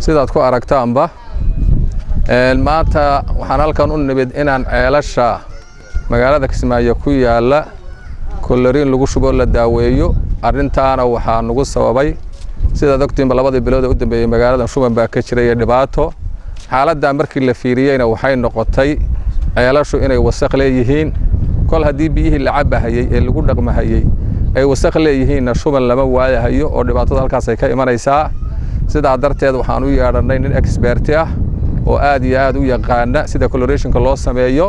sidaad ku aragtaanba maanta waxaan halkan u nimid inaan ceelasha magaalada Kismaayo ku yaala koloriin lagu shubo la daaweeyo arintaana waxaa nagu sababay sida doctor labadii bilood u dambeeyay magaalada shuban baa ka jiray dhibaato xaaladda markii la fiiriyayna waxay noqotay ceelashu inay wasakh leeyihiin kol hadii biyihii la cabahayay ee lagu dhaqmahayay ay wasakh leeyihiin shuban lama waayahayo oo dhibaatada halkaas ay ka imanaysaa sida darteed waxaan u yeedhanay nin expert ah oo aad iyo aad u yaqaan sida coloration-ka loo sameeyo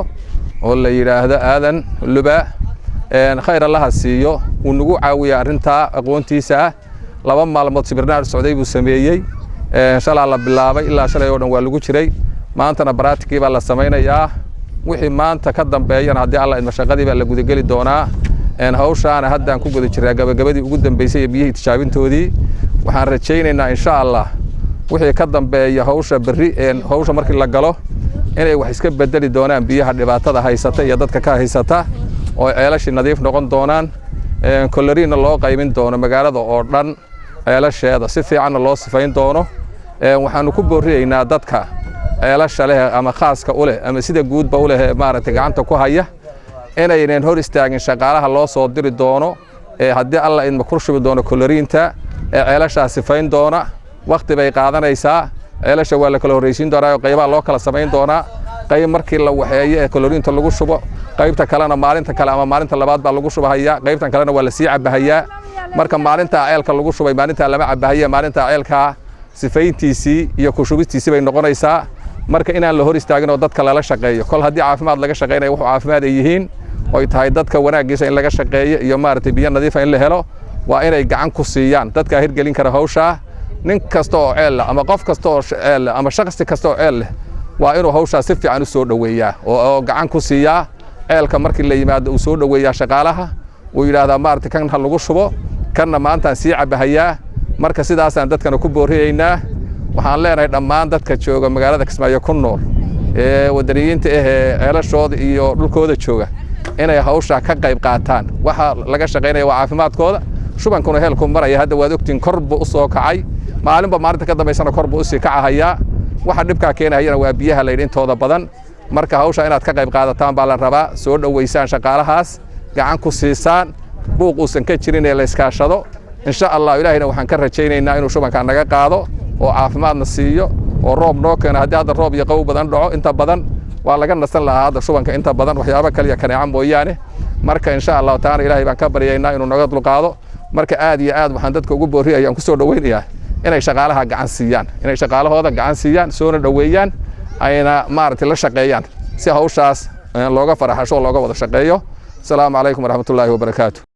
oo la yiraahdo aadan luba khayr Allah siiyo uu nagu caawiyo arinta aqoontiisa laba maalmood sibirnaad socday buu sameeyay shalay la bilaabay ilaa shalay oo dhan waa lagu jiray maantana practice baa la sameeynaya wixii maanta ka dambeeyana hadii Allah idma shaqadii baa la gudagali doonaa hawshaana haddaan ku guda jiraa gabagabadii ugu dambeysay biyihii tijaabintoodii waxaan rajaynaynaa insha Allah wixii ka dambeeya hawsha bari hawsha markii la galo inay wax iska bedeli doonaan biyaha dhibaatada haysata iyo dadka ka haysata oo ceelashi nadiif noqon doonaan koloriina loo qaybin doono magaalada oo dhan ceelasheeda si fiican loo sifayn doono waxaanu ku booriyeynaa dadka ceelasha leh ama khaaska u leh ama sida guudba u leh maaragtay gacanta ku haya inaynan hor istaagin shaqaalaha loo soo diri doono haddii Allah idma ku shubi doono koloriinta ceelasha sifayn doona waqti bay qaadanaysaa ceelasha waa la kala horeysiin doonaa oo qaybaha loo kala sameyn doonaa qayb markii la waxeeyo ee koloriinta lagu shubo qaybta kalena maalinta kale ama maalinta labaad baa lagu shubahayaa qaybtan kalena waa la sii cabahayaa marka maalinta ceelka lagu shubay maalinta lama cabahayaa maalinta ceelka sifayntiisii iyo ku shubistiisii bay noqonaysaa marka inaan la hor istaagin oo dadka lala shaqeeyo kol hadii caafimaad laga shaqeynayo wuxuu caafimaad ay yihiin oo ay tahay dadka wanaagiisa in laga shaqeeyo iyo maartay biyo nadiif ah in la helo waa inay gacan ku siiyaan dadka hirgelin kara hawsha nin kasta oo ceel ama qof kasta oo ceel ama shakhsi kasta oo ceel waa inuu hawsha si fiican u soo dhaweeyaa oo gacan ku siiyaa ceelka markii la yimaado uu soo dhaweeyaa shaqaalaha uu yiraahdaa maartay kan ha lagu shubo kanna maanta sii cabahayaa marka sidaasaan dadkana ku booriyeynaa waxaan leenahay dhammaan dadka jooga magaalada Kismaayo ku nool wadaniyiinta ceelashooda iyo dhulkooda jooga inay hawsha ka qayb qaataan waxa laga shaqeynaya waa caafimaadkooda shubankuna heelku maraya hadda waad ogtiin korba u soo kacay maalinba maalinta ka dambeysana korba u sii kacayaa waxa dhibka keenayana waa biyaha la intooda badan marka hawsha inaad ka qayb qaadataan baa la rabaa soo dhaweysaan shaqaalahaas gacan ku siisaan buuq uusan ka jirin ee la iskaashado insha Allah ilaahayna waxaan ka rajaynaynaa inuu shubanka naga qaado oo caafimaadna siiyo oo roob noo keeno hadii hadda roob iyo qabow badan dhaco inta badan waa laga nasan lahaa hadda shubanka inta badan waxyaabo kale kaneeca mooyaane marka insha Allah taana ilaahay baan ka baryaynaa inuu naga dulqaado marka aad iyo aad waxaan dadka ugu booriyay ku soo dhaweynayaa inay shaqaalaha gacan siiyaan inay shaqaalahooda gacan siiyaan soo dhaweeyaan ayna maartay la shaqeeyaan si hawshaas looga faraxasho looga wada shaqeeyo السلام عليكم ورحمة الله وبركاته